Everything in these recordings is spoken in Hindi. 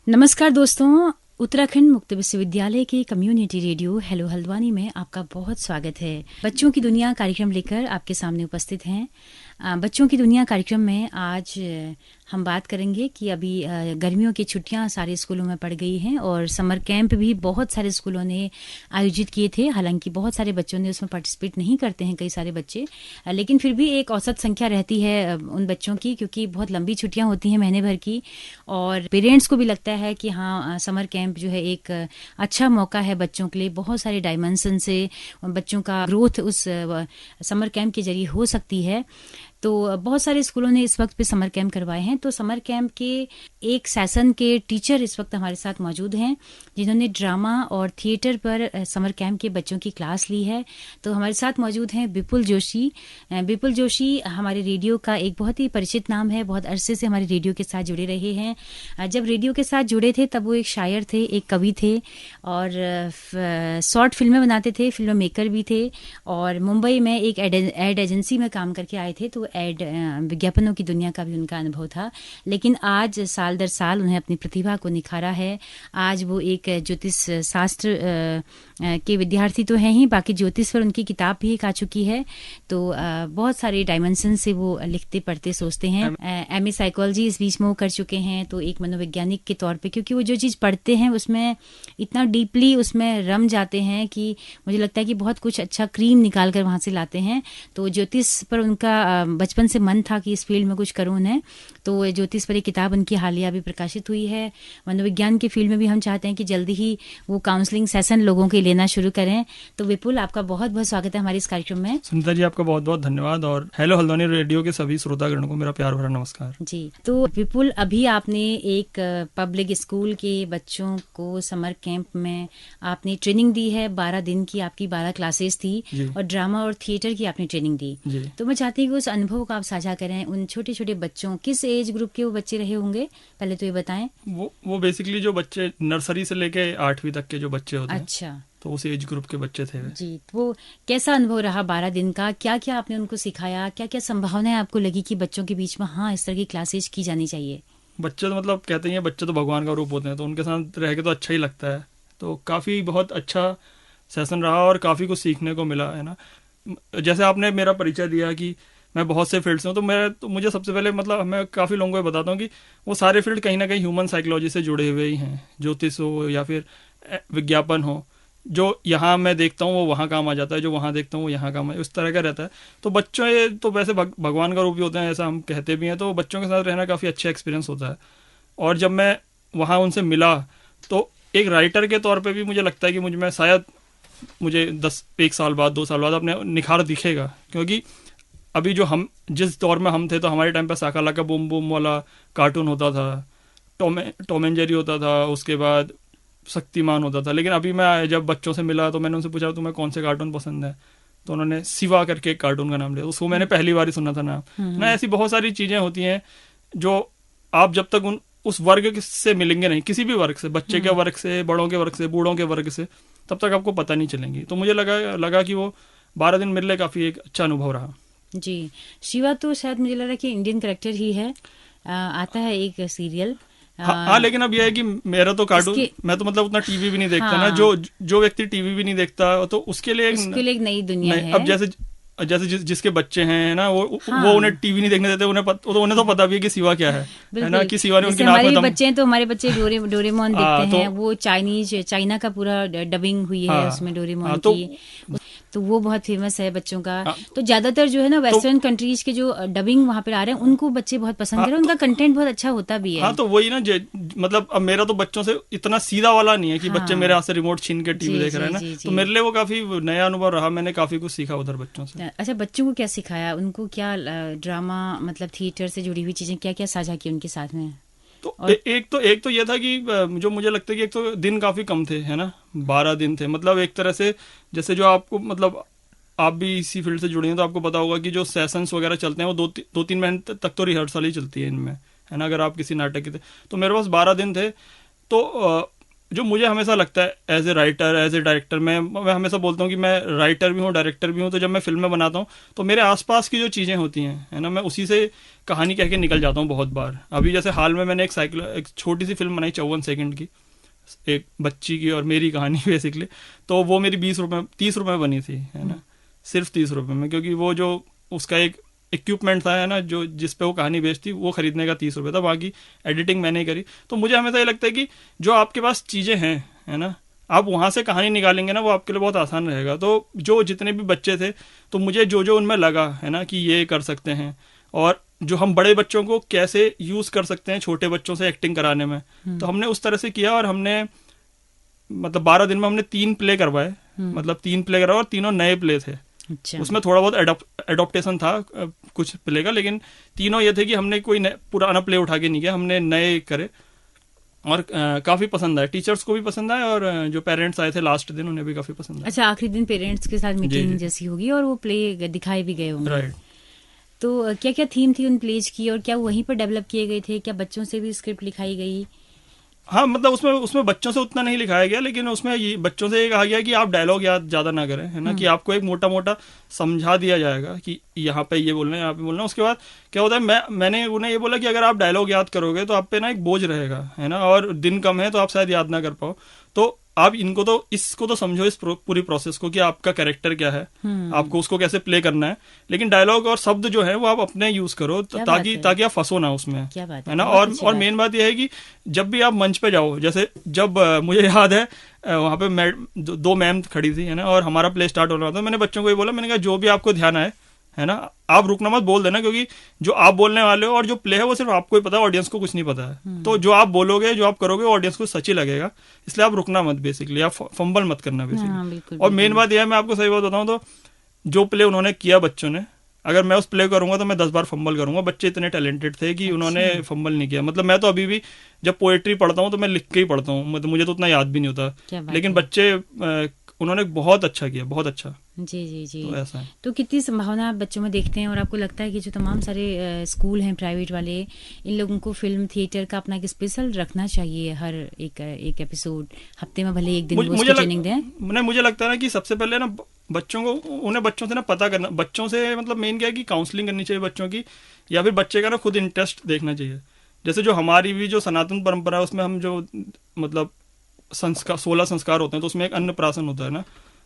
नमस्कार दोस्तों, उत्तराखंड मुक्त विश्वविद्यालय के कम्युनिटी रेडियो हेलो हल्द्वानी में आपका बहुत स्वागत है। बच्चों की दुनिया कार्यक्रम लेकर आपके सामने उपस्थित हैं। बच्चों की दुनिया कार्यक्रम में आज हम बात करेंगे कि अभी गर्मियों की छुट्टियां सारे स्कूलों में पड़ गई हैं और समर कैंप भी बहुत सारे स्कूलों ने आयोजित किए थे। हालांकि बहुत सारे बच्चों ने उसमें पार्टिसिपेट नहीं करते हैं, कई सारे बच्चे, लेकिन फिर भी एक औसत संख्या रहती है उन बच्चों की, क्योंकि बहुत लंबी छुट्टियां होती हैं, महीने भर की। और पेरेंट्स को भी लगता है कि हाँ, समर कैंप जो है एक अच्छा मौका है बच्चों के लिए। बहुत सारे डायमेंशन से बच्चों का ग्रोथ उस समर कैंप के जरिए हो सकती है। तो बहुत सारे स्कूलों ने इस वक्त पे समर कैंप करवाए हैं। तो समर कैंप के एक सेशन के टीचर इस वक्त हमारे साथ मौजूद हैं, जिन्होंने ड्रामा और थिएटर पर समर कैंप के बच्चों की क्लास ली है। तो हमारे साथ मौजूद हैं विपुल जोशी। विपुल जोशी हमारे रेडियो का एक बहुत ही परिचित नाम है, बहुत अरसे से हमारे रेडियो के साथ जुड़े रहे हैं। जब रेडियो के साथ जुड़े थे तब वो एक शायर थे, एक कवि थे और शॉर्ट फिल्में बनाते थे, फिल्म मेकर भी थे। और मुंबई में एक एड एजेंसी में काम करके आए थे, तो एड विज्ञापनों की दुनिया का भी उनका अनुभव था। लेकिन आज साल दर साल उन्हें अपनी प्रतिभा को निखारा है। आज वो एक ज्योतिष शास्त्र के विद्यार्थी तो हैं ही, बाकी ज्योतिष पर उनकी किताब भी एक आ चुकी है। तो बहुत सारे डायमेंशन से वो लिखते पढ़ते सोचते हैं। एमए साइकोलॉजी इस बीच में वो कर चुके हैं। तो एक मनोवैज्ञानिक के तौर पे, क्योंकि वो जो चीज़ पढ़ते हैं उसमें इतना डीपली उसमें रम जाते हैं कि मुझे लगता है कि बहुत कुछ अच्छा क्रीम निकाल कर वहाँ से लाते हैं। तो ज्योतिष पर उनका बचपन से मन था कि इस फील्ड में कुछ करूँ उन्हें। तो ज्योतिष पर एक किताब उनकी हालिया भी प्रकाशित हुई है। मनोविज्ञान की फील्ड में भी हम चाहते हैं कि जल्दी ही वो काउंसलिंग सेशन लोगों के लेना शुरू करें। तो विपुल, आपका बहुत बहुत स्वागत है हमारे इस कार्यक्रम में। सुनीता जी, आपका बहुत बहुत धन्यवाद और हेलो हल्द्वानी रेडियो के सभी श्रोतागणों को मेरा प्यार भरा नमस्कार जी। तो विपुल, अभी आपने एक पब्लिक स्कूल के बच्चों को समर कैंप में आपने ट्रेनिंग दी है। 12 दिन की आपकी 12 क्लासेस थी और ड्रामा और थिएटर की आपने ट्रेनिंग दी। तो मैं चाहती हूँ कि उस अनुभव को आप साझा करें। उन छोटे छोटे बच्चों, किस एज ग्रुप के वो बच्चे रहे होंगे, पहले तो ये बताएं। वो बेसिकली जो बच्चे नर्सरी से लेके 8वीं तक के जो बच्चे होते हैं, अच्छा, तो उस एज ग्रुप के बच्चे थे जी। तो वो कैसा अनुभव रहा 12 दिन का? क्या क्या आपने उनको सिखाया? क्या क्या संभावनाएं आपको लगी कि बच्चों के बीच में हाँ इस तरह की क्लासेस की जानी चाहिए? बच्चे तो मतलब कहते हैं बच्चे तो भगवान का रूप होते हैं, तो उनके साथ रह के तो अच्छा ही लगता है। तो काफ़ी बहुत अच्छा सेशन रहा और काफ़ी कुछ सीखने को मिला, है ना। जैसे आपने मेरा परिचय दिया कि मैं बहुत से फील्ड से हूँ, तो मुझे सबसे पहले मतलब मैं काफ़ी लोगों को बताता हूँ कि वो सारे फील्ड कहीं ना कहीं ह्यूमन साइकोलॉजी से जुड़े हुए ही हैं। ज्योतिष हो या फिर विज्ञापन हो, जो यहाँ मैं देखता हूँ वो वहाँ काम आ जाता है, जो वहाँ देखता हूँ वो यहाँ काम आ, उस तरह का रहता है। तो बच्चों ये तो वैसे भगवान का रूप ही होते हैं, ऐसा हम कहते भी हैं। तो बच्चों के साथ रहना काफ़ी अच्छा एक्सपीरियंस होता है। और जब मैं वहाँ उनसे मिला तो एक राइटर के तौर पे भी मुझे लगता है कि मुझे शायद मुझे 1 साल बाद 2 साल बाद अपने निखार दिखेगा। क्योंकि अभी जो हम जिस दौर में हम थे, तो हमारे टाइम पर साकाला का बूम बूम वाला कार्टून होता था, टॉम एंड जेरी होता था, उसके बाद शक्तिमान होता था। लेकिन अभी मैं जब बच्चों से मिला तो मैंने उनसे पूछा तुम्हें कौन से कार्टून पसंद है, तो उन्होंने सिवा करके एक कार्टून का नाम लिया। उसको मैंने पहली बार ही सुना था नाम ना। ऐसी बहुत सारी चीज़ें होती हैं जो आप जब तक उस वर्ग से मिलेंगे नहीं, किसी भी वर्ग से, बच्चे के वर्ग से, बड़ों के वर्ग से, बूढ़ों के वर्ग से, तब तक आपको पता नहीं चलेंगी। तो मुझे लगा कि वो 12 दिन मेरे लिए काफ़ी एक अच्छा अनुभव रहा। जी। शिवा तो शायद मुझे लग रहा है कि इंडियन कैरेक्टर ही है, आता है एक सीरियल। हाँ, लेकिन अब यह है कि मेरा तो कार्टून, मैं तो मतलब उतना टीवी भी नहीं देखता ना। जो व्यक्ति टीवी भी नहीं देखता तो उसके लिए एक नई दुनिया है। अब जैसे जिसके बच्चे हैं ना, वो उन्हें टीवी नहीं देखने देते। उन्हें तो पता भी है कि सिवा क्या है ना, कि सिवा ने उनकी नाक में हमारे बच्चे हैं तो हमारे बच्चे डोरेमोन देखते हैं। वो चाइना का पूरा डबिंग हुई है उसमें डोरेमोन की, तो वो बहुत फेमस है बच्चों का। तो ज्यादातर जो है ना वेस्टर्न कंट्रीज के जो डबिंग वहाँ पे आ रहे हैं उनको बच्चे बहुत पसंद कर रहे हैं। उनका कंटेंट बहुत अच्छा होता भी है। हाँ, तो वही ना, मतलब अब मेरा तो बच्चों से इतना सीधा वाला नहीं है कि बच्चे मेरे हाथ से रिमोट छीन के टीवी देख रहे हैं ना। तो मेरे लिए वो काफी नया अनुभव रहा। मैंने काफी कुछ सीखा उधर बच्चों से। अच्छा, बच्चों को क्या सिखाया? उनको क्या ड्रामा मतलब थिएटर से जुड़ी हुई चीजें क्या क्या साझा की उनके साथ में? तो एक तो ये था कि जो मुझे लगता है कि एक तो दिन काफी कम थे, है ना। 12 दिन थे, मतलब एक तरह से जैसे जो आपको, मतलब आप भी इसी फील्ड से जुड़े हैं तो आपको पता होगा कि जो सेशंस वगैरह चलते हैं वो 2-3 महीने तक तो रिहर्सल ही चलती है इनमें, है ना, अगर आप किसी नाटक के थे। तो मेरे पास 12 दिन थे। तो जो मुझे हमेशा लगता है as a writer, as a director, मैं हमेशा बोलता हूँ कि मैं राइटर भी हूँ, डायरेक्टर भी हूँ। तो जब मैं फिल्में बनाता हूँ तो मेरे आसपास की जो चीज़ें होती हैं, है ना, मैं उसी से कहानी कह के निकल जाता हूँ बहुत बार। अभी जैसे हाल में मैंने एक छोटी सी फिल्म बनाई 54 सेकंड की, एक बच्ची की और मेरी कहानी बेसिकली। तो वो मेरी 30 रुपये में बनी थी, है ना, सिर्फ 30 रुपये में, क्योंकि वो जो उसका एक इक्विपमेंट था, है ना, जो जिस पे वो कहानी बेस्ड थी, वो खरीदने का 30 रुपये था, बाकी एडिटिंग मैंने ही करी। तो मुझे हमेशा ये लगता है कि जो आपके पास चीज़ें हैं, है ना, आप वहाँ से कहानी निकालेंगे ना, वो आपके लिए बहुत आसान रहेगा। तो जो जितने भी बच्चे थे, तो मुझे जो जो उनमें लगा, है ना, कि ये कर सकते हैं, और जो हम बड़े बच्चों को कैसे यूज़ कर सकते हैं छोटे बच्चों से एक्टिंग कराने में, तो हमने उस तरह से किया। और हमने मतलब 12 दिन में हमने 3 प्ले करवाए, मतलब 3 प्ले करवाए, और तीनों नए प्ले थे। अच्छा। उसमें थोड़ा बहुत एडोप्टेशन था कुछ प्ले का, लेकिन तीनों ये थे कि हमने कोई पुराना प्ले उठा के नहीं किया, हमने नए करे। और काफ़ी पसंद आए, टीचर्स को भी पसंद आए, और जो पेरेंट्स आए थे लास्ट दिन उन्हें भी काफ़ी पसंद आया। अच्छा, आखिरी दिन पेरेंट्स के साथ जी, मीटिंग जी। जैसी होगी और वो प्ले दिखाए भी गए होंगे। राइट। तो क्या क्या थीम थी उन प्लेज की, और क्या वहीं पर डेवलप किए गए थे, क्या बच्चों से भी स्क्रिप्ट लिखाई गई? हाँ, मतलब उसमें बच्चों से उतना नहीं लिखाया गया, लेकिन उसमें ये बच्चों से ये कहा गया कि आप डायलॉग याद ज़्यादा ना करें, है ना, कि आपको एक मोटा मोटा समझा दिया जाएगा कि यहाँ पे ये बोलना है, यहाँ पे बोलना है। उसके बाद क्या होता है, मैंने उन्हें ये बोला कि अगर आप डायलॉग याद करोगे तो आप पे ना एक बोझ रहेगा, है ना, और दिन कम है तो आप शायद याद ना कर पाओ। तो आप इसको तो समझो, इस पूरी प्रोसेस को, कि आपका कैरेक्टर क्या है, आपको उसको कैसे प्ले करना है। लेकिन डायलॉग और शब्द जो है वो आप अपने यूज करो, ताकि आप फंसो ना उसमें, क्या बात है ना। बहुत अच्छी और बात। मेन बात यह है कि जब भी आप मंच पे जाओ, जैसे जब मुझे याद है वहाँ पे दो मैम खड़ी थी, है ना, और हमारा प्ले स्टार्ट हो रहा था। मैंने बच्चों को ये बोला, मैंने कहा जो भी आपको ध्यान आए, है ना, आप रुकना मत, बोल देना, क्योंकि जो आप बोलने वाले हो और जो प्ले है वो सिर्फ आपको ही पता है, ऑडियंस को कुछ नहीं पता है। तो जो आप बोलोगे, जो आप करोगे, ऑडियंस को सच ही लगेगा, इसलिए आप रुकना मत, बेसिकली आप फंबल मत करना हाँ, बेसिकली। और मेन बिल्कुल। बात यह है, मैं आपको सही बात बताऊं तो जो प्ले उन्होंने किया बच्चों ने, अगर मैं उस प्ले करूंगा तो मैं 10 बार फंबल करूंगा। बच्चे इतने टैलेंटेड थे कि उन्होंने फंबल नहीं किया। मतलब मैं तो अभी भी जब पोएट्री पढ़ता हूँ तो मैं लिख के ही पढ़ता हूँ, मतलब मुझे तो उतना याद भी नहीं होता, लेकिन बच्चे उन्होंने बहुत अच्छा किया, बहुत अच्छा। जी जी जी। तो ऐसा है। तो कितनी संभावना आप बच्चों में देखते हैं, और आपको लगता है कि जो तमाम सारे स्कूल हैं प्राइवेट वाले, इन लोगों को फिल्म थिएटर का अपना एक स्पेशल रखना चाहिए, हर एक एपिसोड हफ्ते में भले एक दिन वो उसकी ट्रेनिंग दें? मुझे लगता है ना कि सबसे पहले ना बच्चों से ना पता करना, बच्चों से मतलब मेन क्या है कि काउंसलिंग करनी चाहिए बच्चों की, या फिर बच्चे का ना खुद इंटरेस्ट देखना चाहिए। जैसे जो हमारी भी जो सनातन परंपरा है, उसमें हम जो मतलब 16 संस्कार होते हैं, तो उसमें एक अन्नप्राशन होता है ना,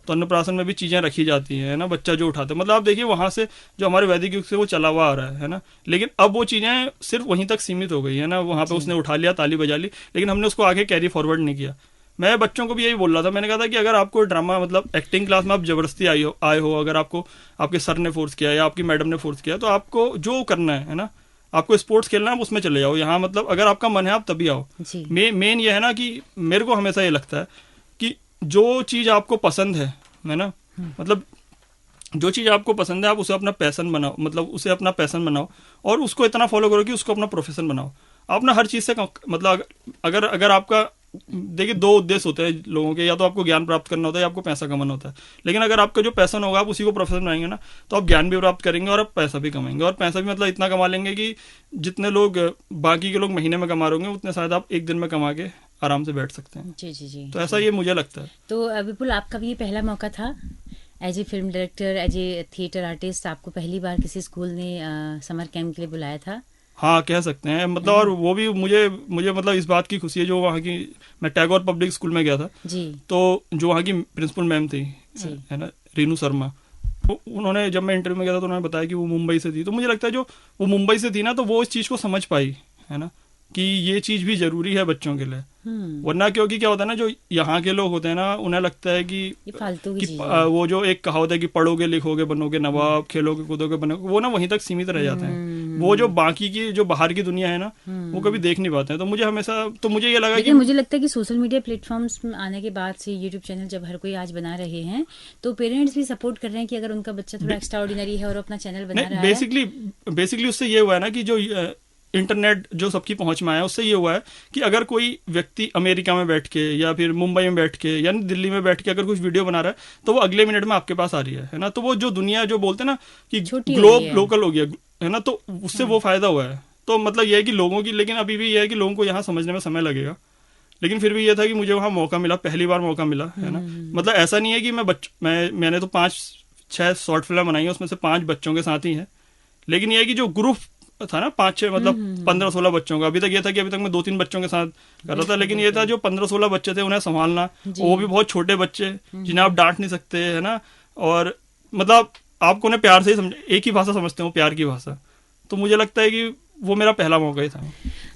तो अन्नप्राशन में भी चीज़ें रखी जाती हैं, है ना, बच्चा जो उठाता है। मतलब आप देखिए वहाँ से जो हमारे वैदिक युग से वो चला हुआ आ रहा है ना, लेकिन अब वो चीज़ें सिर्फ वहीं तक सीमित हो गई है ना। वहाँ पे उसने उठा लिया, ताली बजा ली, लेकिन हमने उसको आगे कैरी फॉरवर्ड नहीं किया। मैं बच्चों को भी यही बोल रहा था, मैंने कहा था कि अगर आपको ड्रामा मतलब एक्टिंग क्लास में आप जबरदस्ती आए हो, अगर आपको आपके सर ने फोर्स किया या आपकी मैडम ने फोर्स किया, तो आपको जो करना है ना, आपको स्पोर्ट्स खेलना है, आप उसमें चले जाओ। यहाँ मतलब अगर आपका मन है आप तभी आओ। मेन ये है ना कि मेरे को हमेशा ये लगता है कि जो चीज़ आपको पसंद है ना, मतलब जो चीज़ आपको पसंद है आप उसे अपना पैशन बनाओ, मतलब उसे अपना पैशन बनाओ, और उसको इतना फॉलो करो कि उसको अपना प्रोफेशन बनाओ। आप ना हर चीज़ से मतलब अगर आपका देखिए 2 उद्देश्य होते हैं लोगों के, या तो आपको ज्ञान प्राप्त करना होता है या आपको पैसा कमाना होता है। लेकिन अगर आपका जो पैशन होगा आप उसी को प्रोफेशन बनाएंगे ना, तो आप ज्ञान भी प्राप्त करेंगे और आप पैसा भी कमाएंगे। और पैसा भी मतलब इतना कमा लेंगे कि जितने लोग बाकी के लोग महीने में कमा रहे होंगे, उतने शायद आप एक दिन में कमा के आराम से बैठ सकते हैं। जी जी जी। तो ऐसा ये मुझे लगता है। तो विपुल, आपका भी ये पहला मौका था as a film director, as a theatre artist? आपको पहली बार किसी स्कूल ने समर कैंप के लिए बुलाया था? हाँ, कह सकते हैं। मतलब और वो भी मुझे मतलब इस बात की खुशी है, जो वहाँ की, मैं टैगोर पब्लिक स्कूल में गया था जी, तो जो वहाँ की प्रिंसिपल मैम थी, है ना, रीनू शर्मा, उन्होंने जब मैं इंटरव्यू में गया था तो उन्होंने बताया कि वो मुंबई से थी। तो मुझे लगता है जो वो मुंबई से थी ना, तो वो इस चीज़ को समझ पाई, है ना, कि ये चीज़ भी जरूरी है बच्चों के लिए। वरना क्योंकि क्या होता है ना, जो यहाँ के लोग होते हैं ना, उन्हें लगता है कि फालतू की वो जो एक कहावत है कि पढ़ोगे लिखोगे बनोगे नवाब, खेलोगे कूदोगे बनोगे, वो ना वहीं तक सीमित रह जाते हैं। वो जो बाकी की जो बाहर की दुनिया है ना, वो कभी देख नहीं पाते हैं। तो मुझे ये लगा कि मुझे लगता है कि सोशल मीडिया प्लेटफॉर्म्स आने के बाद से, यूट्यूब चैनल जब हर कोई आज बना रहे हैं, तो पेरेंट्स भी सपोर्ट कर रहे हैं कि अगर उनका बच्चा थोड़ा एक्स्ट्रा ऑर्डिनरी है और अपना चैनल बना रहा है। बेसिकली उससे ये हुआ है ना कि जो इंटरनेट जो सबकी पहुंच में आया, उससे ये हुआ है कि अगर कोई व्यक्ति अमेरिका में बैठ के या फिर मुंबई में बैठ के या दिल्ली में बैठ के अगर कुछ वीडियो बना रहा है, तो वो अगले मिनट में आपके पास आ रही है ना। तो वो जो दुनिया जो बोलते हैं ना कि ग्लोब लोकल हो गया, है ना, तो उससे वो फायदा हुआ है। तो मतलब ये है कि लोगों की, लेकिन अभी भी ये है कि लोगों को यहाँ समझने में समय लगेगा, लेकिन फिर भी ये था कि मुझे वहाँ मौका मिला, पहली बार मौका मिला, है ना। मतलब ऐसा नहीं है कि मैंने तो 5-6 शॉर्ट फिल्म बनाई है, उसमें से 5 बच्चों के साथ ही है, लेकिन ये है कि जो ग्रुप था ना 5-6 मतलब 15-16 बच्चों का, अभी तक ये था कि अभी तक मैं 2-3 बच्चों के साथ कर रहा था, लेकिन ये था जो 15-16 बच्चे थे उन्हें संभालना, वो भी बहुत छोटे बच्चे जिन्हें आप डांट नहीं सकते, है ना, और मतलब आपको उन्हें प्यार से ही समझ, एक ही भाषा समझते हो, प्यार की भाषा। तो मुझे लगता है कि वो मेरा पहला मौका ही था।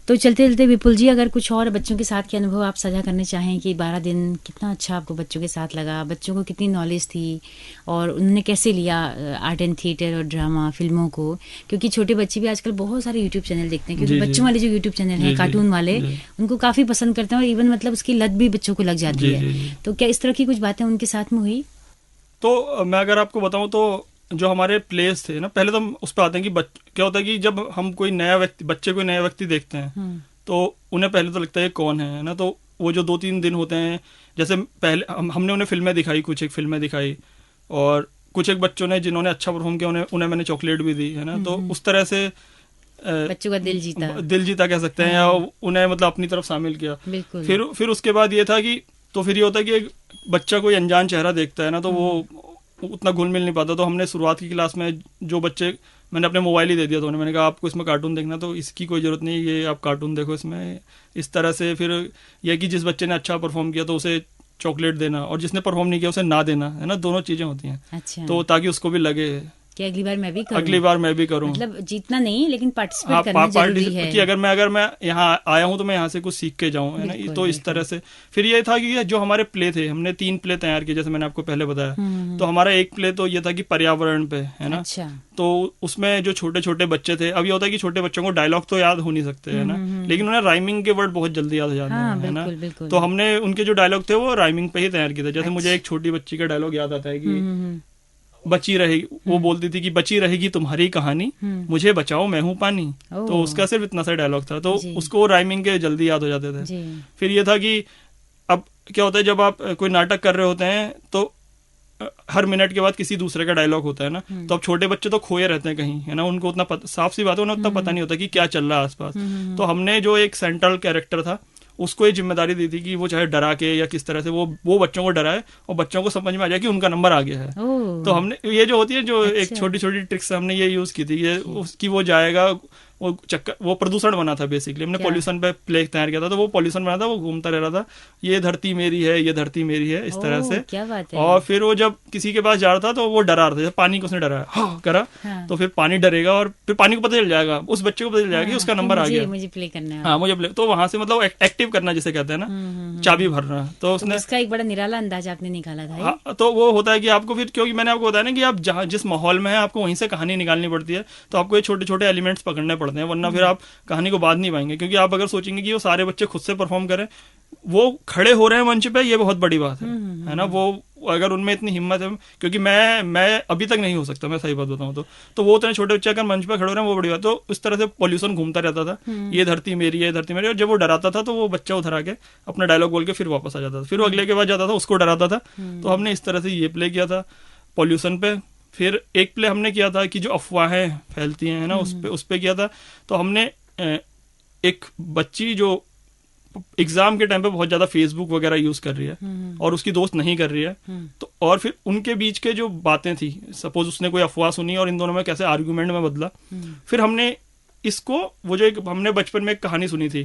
तो चलते चलते विपुल जी, अगर कुछ और बच्चों के साथ के अनुभव आप साझा करने चाहें कि 12 दिन कितना अच्छा आपको बच्चों के साथ लगा, बच्चों को कितनी नॉलेज थी और उन्होंने कैसे लिया आर्ट एंड थिएटर और ड्रामा फिल्मों को, क्योंकि छोटे बच्चे भी आजकल बहुत सारे यूट्यूब चैनल देखते हैं, क्योंकि बच्चों वाले जो यूट्यूब चैनल हैं कार्टून वाले, उनको काफी पसंद करते हैं और इवन मतलब उसकी लत भी बच्चों को लग जाती है। तो क्या इस तरह की कुछ बातें उनके साथ में हुई? तो मैं अगर आपको बताऊं तो जो हमारे प्लेस थे ना, पहले तो हम उस पर आते हैं कि क्या होता है कि जब हम कोई नया व्यक्ति देखते हैं तो उन्हें पहले तो लगता है कौन है ना। तो वो जो 2-3 दिन होते हैं, जैसे पहले हमने उन्हें फिल्में दिखाई, कुछ एक फिल्में दिखाई, और कुछ एक बच्चों ने जिन्होंने अच्छा परफॉर्म किया उन्हें मैंने चॉकलेट भी दी, है ना। तो उस तरह से बच्चों का दिल जीता कह सकते हैं, या उन्हें मतलब अपनी तरफ शामिल किया। फिर उसके बाद ये था कि तो फिर ये होता है कि एक बच्चा कोई अनजान चेहरा देखता है ना, तो वो उतना घुल मिल नहीं पाता। तो हमने शुरुआत की क्लास में जो बच्चे, मैंने अपने मोबाइल ही दे दिया था उन्हें, मैंने कहा आपको इसमें कार्टून देखना तो इसकी कोई जरूरत नहीं, ये आप कार्टून देखो इसमें, इस तरह से। फिर यह कि जिस बच्चे ने अच्छा परफॉर्म किया तो उसे चॉकलेट देना, और जिसने परफॉर्म नहीं किया उसे ना देना, है ना, दोनों चीजें होती हैं। अच्छा। तो ताकि उसको भी लगे कि अगली बार मैं भी करूं, मतलब जीतना नहीं लेकिन पार्टिसिपेट करना जरूरी है, कि अगर मैं यहाँ आया हूँ तो मैं यहाँ से कुछ सीख के जाऊँ, है ना। तो इस तरह से फिर ये था कि जो हमारे प्ले थे, हमने 3 प्ले तैयार किए, जैसे मैंने आपको पहले बताया। तो हमारा एक प्ले तो ये था कि पर्यावरण पे, है ना। अच्छा। तो उसमें जो छोटे छोटे बच्चे थे, अब ये होता है कि छोटे बच्चों को डायलॉग तो याद हो नहीं सकते, है ना, लेकिन उन्हें राइमिंग के वर्ड बहुत जल्दी याद हो जाते हैं, है ना। तो हमने उनके जो डायलॉग थे वो राइमिंग पे ही तैयार किए थे। जैसे मुझे एक छोटी बच्ची का डायलॉग याद आता है कि बची रहेगी, वो बोलती थी कि बची रहेगी तुम्हारी कहानी, मुझे बचाओ मैं हूं पानी। तो उसका सिर्फ इतना सा डायलॉग था, तो उसको राइमिंग के जल्दी याद हो जाते थे। फिर ये था कि अब क्या होता है, जब आप कोई नाटक कर रहे होते हैं तो हर मिनट के बाद किसी दूसरे का डायलॉग होता है ना। तो अब छोटे बच्चे तो खोए रहते हैं कहीं, है ना, उनको उतना साफ सी बात है, उन्हें उतना पता नहीं होता कि क्या चल रहा है आसपास। तो हमने जो एक सेंट्रल कैरेक्टर था उसको ये जिम्मेदारी दी थी कि वो चाहे डरा के या किस तरह से वो बच्चों को डराए और बच्चों को समझ में आ जाए कि उनका नंबर आ गया है। तो हमने ये जो होती है जो एक छोटी छोटी ट्रिक्स हमने ये यूज की थी, ये उसकी वो जाएगा, वो प्रदूषण बना था बेसिकली, हमने पॉल्यूशन पे प्ले तैयार किया था। तो वो पॉल्यूशन बना था, वो घूमता रह रहा था, ये धरती मेरी है, ये धरती मेरी है, इस तरह से। क्या बात है। और फिर वो जब किसी के पास जा रहा था तो वो डरा रहा था, पानी को उसने डराया, हाँ करा, तो फिर पानी डरेगा और फिर पानी को पता चल जाएगा, उस बच्चे को पता चल जाएगा कि उसका नंबर आ गया, मुझे प्ले करना है। हाँ मुझे प्ले। तो वहां से मतलब एक्टिव करना जिसे कहते हैं ना, चाबी भरना। तो उसने उसका एक बड़ा निराला अंदाज आपने निकाला था। तो वो होता है कि आपको फिर, क्योंकि मैंने आपको बताया ना कि आप जहाँ जिस माहौल में है आपको वहीं से कहानी निकालनी पड़ती है, तो आपको ये छोटे छोटे एलिमेंट्स पकड़ने पड़ते हैं, वरना फिर आप कहानी को बांध नहीं पाएंगे। क्योंकि आप अगर सोचेंगे कि वो सारे बच्चे खुद से परफॉर्म करें, वो खड़े हो रहे हैं मंच पे, ये बहुत बड़ी बात है ना। वो अगर उनमें इतनी हिम्मत है, क्योंकि मैं अभी तक नहीं हो सकता, मैं सही बात बताऊं तो वो इतने छोटे बच्चे अगर मंच पे खड़े हो रहे हैं वो बड़ी बात। तो इस तरह से पॉल्यूशन घूमता रहता था, ये धरती मेरी है, ये धरती मेरी। और जब वो डराता था तो वो बच्चा उधर आके अपना डायलॉग बोल के फिर वापस आ जाता था, फिर वो अगले के बाद जाता था, उसको डराता था। तो हमने इस तरह से ये प्ले किया था पॉल्यूशन पे। फिर एक प्ले हमने किया था कि जो अफवाहें फैलती हैं ना, उस पे किया था। तो हमने एक बच्ची जो एग्जाम के टाइम पे बहुत ज्यादा फेसबुक वगैरह यूज कर रही है और उसकी दोस्त नहीं कर रही है, तो और फिर उनके बीच के जो बातें थी, सपोज उसने कोई अफवाह सुनी और इन दोनों में कैसे आर्गुमेंट में बदला। फिर हमने इसको, वो जो हमने बचपन में एक कहानी सुनी थी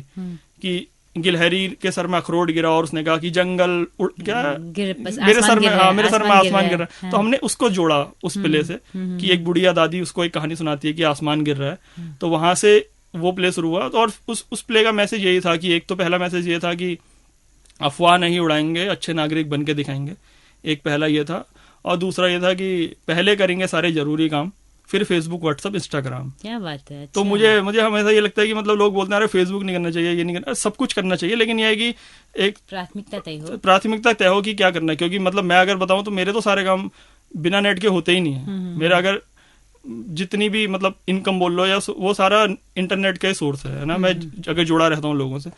कि गिलहरी के सर में अखरोट गिरा और उसने कहा कि जंगल मेरे सर में आसमान गिर रहा है। तो हमने उसको जोड़ा उस प्ले से कि एक बुढ़िया दादी उसको एक कहानी सुनाती है कि आसमान गिर रहा है। तो वहां से वो प्ले शुरू हुआ। तो और उस प्ले का मैसेज यही था कि एक तो पहला मैसेज ये था कि अफवाह नहीं उड़ाएंगे, अच्छे नागरिक बन के दिखाएंगे, एक पहला ये था। और दूसरा ये था कि पहले करेंगे सारे जरूरी काम, फिर फेसबुक, व्हाट्सएप, इंस्टाग्राम। क्या बात है। तो मुझे हमेशा ये लगता है कि मतलब लोग बोलते हैं अरे फेसबुक नहीं करना चाहिए, ये नहीं करना, सब कुछ करना चाहिए, लेकिन ये है कि एक प्राथमिकता तय हो कि क्या करना है। क्योंकि मतलब मैं अगर बताऊं तो मेरे तो सारे काम बिना नेट के होते ही नहीं है। मेरा अगर जितनी भी मतलब इनकम बोल लो या वो सारा इंटरनेट का ही सोर्स है ना। मैं अगर जुड़ा रहता हूँ लोगों से।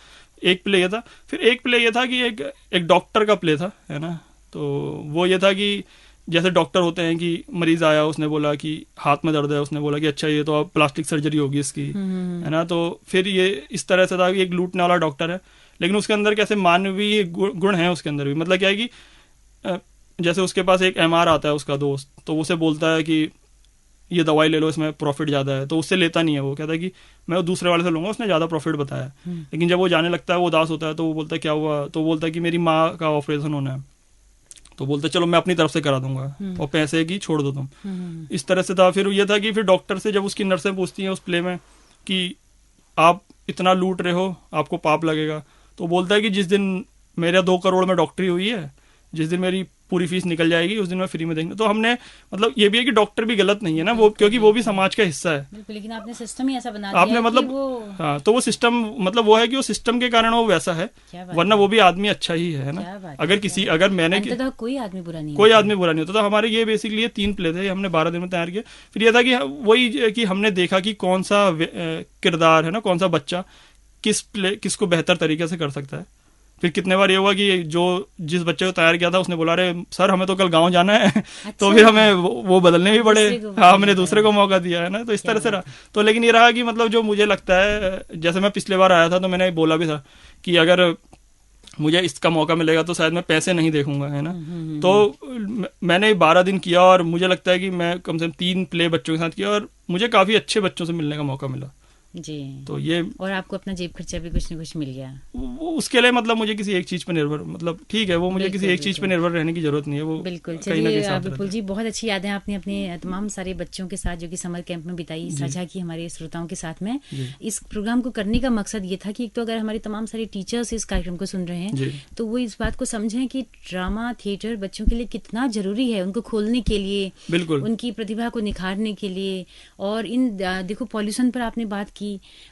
एक प्ले ये था। फिर एक प्ले ये था कि एक डॉक्टर का प्ले था, है ना। तो वो ये था कि जैसे डॉक्टर होते हैं कि मरीज आया, उसने बोला कि हाथ में दर्द है, उसने बोला कि अच्छा ये तो अब प्लास्टिक सर्जरी होगी इसकी, है ना। तो फिर ये इस तरह से था कि एक लूटने वाला डॉक्टर है, लेकिन उसके अंदर कैसे मानवीय गुण है उसके अंदर भी। मतलब क्या है कि जैसे उसके पास एक MR आता है उसका दोस्त, तो उसे बोलता है कि ये दवाई ले लो, इसमें प्रॉफिट ज़्यादा है, तो उससे लेता नहीं है। वो कहता है कि मैं दूसरे वाले से लूंगा, उसने ज़्यादा प्रॉफिट बताया। लेकिन जब वो जाने लगता है, वो उदास होता है, तो वो बोलता है क्या हुआ, तो वो बोलता है कि मेरी माँ का ऑपरेशन होना है। तो बोलते चलो मैं अपनी तरफ से करा दूंगा और पैसे की छोड़ दो तुम। इस तरह से था। फिर ये था कि फिर डॉक्टर से जब उसकी नर्सें पूछती हैं उस प्ले में कि आप इतना लूट रहे हो, आपको पाप लगेगा, तो बोलता है कि जिस दिन मेरे 2 करोड़ में डॉक्टरी हुई है, जिस दिन मेरी पूरी फीस निकल जाएगी, उस दिन मैं फ्री में देंगे। तो हमने मतलब ये भी है कि डॉक्टर भी गलत नहीं है ना, वो क्योंकि वो भी समाज का हिस्सा है। बिल्कुल, लेकिन आपने सिस्टम ही ऐसा बना दिया आपने है मतलब कि वो... हाँ, तो वो सिस्टम मतलब वो है कि वो सिस्टम के कारण वो वैसा है, वरना वो भी आदमी अच्छा ही है ना। अगर मैंने कोई आदमी बुरा नहीं होता। तो हमारे ये बेसिकली ये 3 प्ले थे, हमने 12 दिन में तैयार किए। फिर ये था कि वही कि हमने देखा कि कौन सा किरदार है ना, कौन सा बच्चा किसको बेहतर तरीके से कर सकता है। फिर कितने बार ये हुआ कि जिस बच्चे को तैयार किया था उसने बोला अरे सर हमें तो कल गांव जाना है। अच्छा। तो फिर हमें वो बदलने भी पड़े। हाँ, हमने दूसरे को मौका दिया है ना। तो इस तरह से रहा। तो लेकिन ये रहा कि मतलब जो मुझे लगता है, जैसे मैं पिछले बार आया था तो मैंने बोला भी था कि अगर मुझे इसका मौका मिलेगा तो शायद मैं पैसे नहीं देखूंगा, है ना। तो मैंने 12 दिन किया और मुझे लगता है कि मैं कम से कम 3 प्ले बच्चों के साथ किया और मुझे काफी अच्छे बच्चों से मिलने का मौका मिला जी। तो ये, और आपको अपना जेब खर्चा भी कुछ न कुछ मिल गया। उसके लिए मतलब मुझे किसी एक चीज पे निर्भर, मतलब ठीक है वो मुझे किसी एक चीज पे निर्भर रहने की जरूरत नहीं है। वो बिल्कुल। चलिए विपुल जी, बहुत अच्छी यादें आपने अपने तमाम सारे बच्चों के साथ जो कि समर कैंप में बिताई, साझा की हमारे श्रोताओं के साथ में। इस प्रोग्राम को करने का मकसद ये था कि एक तो अगर हमारे तमाम सारे टीचर्स इस कार्यक्रम को सुन रहे हैं तो वो इस बात को समझें कि ड्रामा थिएटर बच्चों के लिए कितना जरूरी है, उनको खोलने के लिए, बिल्कुल उनकी प्रतिभा को निखारने के लिए। और इन देखो पॉल्यूशन पर आपने बात की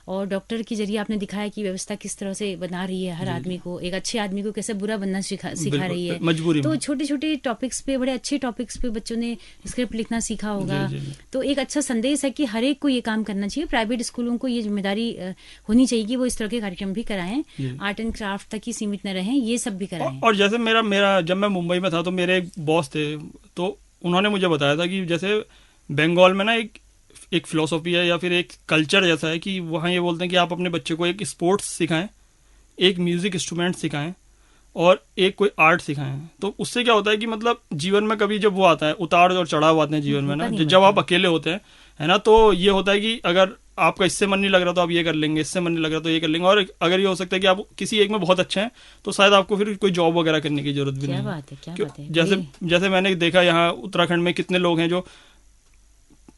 और डॉक्टर के जरिए आपने दिखाया कि व्यवस्था किस तरह से बना रही है, हर आदमी को, एक अच्छे आदमी को कैसे बुरा बनना सिखा रही है मजबूरी। तो छोटे छोटे टॉपिक्स पे, बड़े अच्छे टॉपिक्स पे बच्चों ने स्क्रिप्ट लिखना सीखा होगा। तो एक अच्छा संदेश है कि हर एक को ये काम करना चाहिए। प्राइवेट स्कूलों को ये जिम्मेदारी होनी चाहिए कि वो इस तरह के कार्यक्रम भी कराएं, आर्ट एंड क्राफ्ट तक ही सीमित न रहें, ये सब भी कराएं। और जैसे मेरा जब मैं मुंबई में था तो मेरे एक बॉस थे, तो उन्होंने मुझे बताया था कि जैसे बंगाल में ना एक फिलोसॉफी है या फिर एक कल्चर जैसा है कि वहाँ ये बोलते हैं कि आप अपने बच्चे को एक स्पोर्ट्स सिखाएं, एक म्यूजिक इंस्ट्रूमेंट सिखाएं और एक कोई आर्ट सिखाएं। तो उससे क्या होता है कि मतलब जीवन में कभी जब वो आता है, उतार और चढ़ाव आते हैं जीवन में ना, जब आप अकेले होते हैं, है ना, तो ये होता है कि अगर आपका इससे मन नहीं लग रहा तो आप ये कर लेंगे, इससे मन नहीं लग रहा तो ये कर लेंगे। और अगर ये हो सकता है कि आप किसी एक में बहुत अच्छे हैं तो शायद आपको फिर कोई जॉब वगैरह करने की जरूरत भी नहीं है। क्या बात है। जैसे मैंने देखा यहाँ उत्तराखंड में कितने लोग हैं जो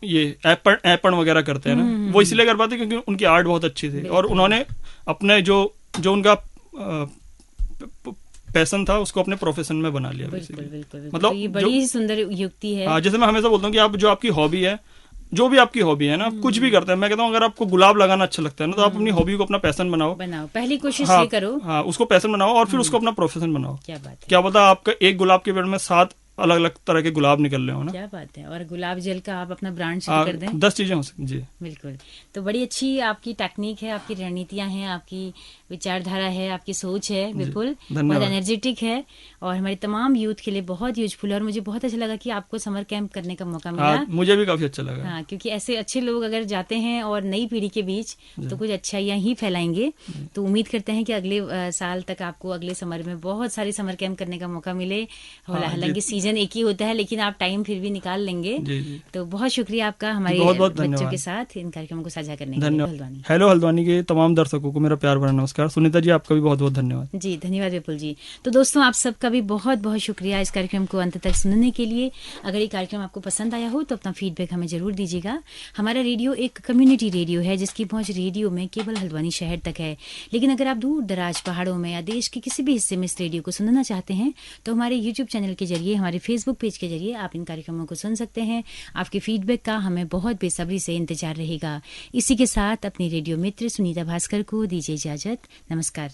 ये ऐपण वगैरह करते हैं ना, वो इसलिए कर पाते क्योंकि उनकी आर्ट बहुत अच्छी थी और उन्होंने अपने जो उनका पैशन था उसको अपने प्रोफेशन में बना लिया। बिल्कुल। मतलब ये बड़ी सुंदर युक्ति है। हाँ, जैसे मैं हमेशा बोलता हूँ कि आप जो आपकी हॉबी है, जो भी आपकी हॉबी है ना, आप कुछ भी करते हैं, मैं कहता हूँ अगर आपको गुलाब लगाना अच्छा लगता है ना तो आप अपनी हॉबी को अपना पैशन बनाओ। पहली कोशिश ये करो। हाँ, उसको पैशन बनाओ और फिर उसको अपना प्रोफेशन बनाओ। क्या बात है। क्या पता आपका एक गुलाब के पेड़ में 7 अलग अलग तरह के गुलाब निकल रहे हो ना। क्या बात है। और गुलाब जल का आप अपना ब्रांड शुरू कर दें, 10 चीजें हो सकती जी। बिल्कुल। तो बड़ी अच्छी आपकी टेक्निक है, आपकी रणनीतियां हैं, आपकी विचारधारा है, आपकी सोच है, बिल्कुल बहुत एनर्जेटिक है और हमारे तमाम यूथ के लिए बहुत यूजफुल है। और मुझे बहुत अच्छा लगा कि आपको समर कैंप करने का मौका मिला। मुझे भी काफी अच्छा लगा। हाँ, क्योंकि ऐसे अच्छे लोग अगर जाते हैं और नई पीढ़ी के बीच तो कुछ अच्छाइयाँ ही फैलाएंगे। तो उम्मीद करते हैं कि अगले साल तक आपको अगले समर में बहुत सारे समर कैंप करने का मौका मिले। हालांकि सीजन एक ही होता है लेकिन आप टाइम फिर भी निकाल लेंगे। तो बहुत शुक्रिया आपका हमारे बच्चों के साथ इन कार्यक्रमों को साझा करने के लिए। हेलो हल्द्वानी के तमाम दर्शकों को मेरा प्यार भरा नमस्कार। सुनीता जी, आपका भी बहुत बहुत धन्यवाद। जी धन्यवाद विपुल जी। तो दोस्तों, आप सबका भी बहुत बहुत शुक्रिया इस कार्यक्रम को अंत तक सुनने के लिए। अगर ये कार्यक्रम आपको पसंद आया हो तो अपना फीडबैक हमें जरूर दीजिएगा। हमारा रेडियो एक कम्युनिटी रेडियो है जिसकी पहुंच रेडियो में केवल हल्द्वानी शहर तक है। लेकिन अगर आप दूर दराज पहाड़ों में या देश के किसी भी हिस्से में इस रेडियो को सुनना चाहते हैं तो हमारे यूट्यूब चैनल के जरिए, हमारे फेसबुक पेज के जरिए आप इन कार्यक्रमों को सुन सकते हैं। आपके फीडबैक का हमें बहुत बेसब्री से इंतजार रहेगा। इसी के साथ अपनी रेडियो मित्र सुनीता भास्कर को दीजिए इजाजत। नमस्कार।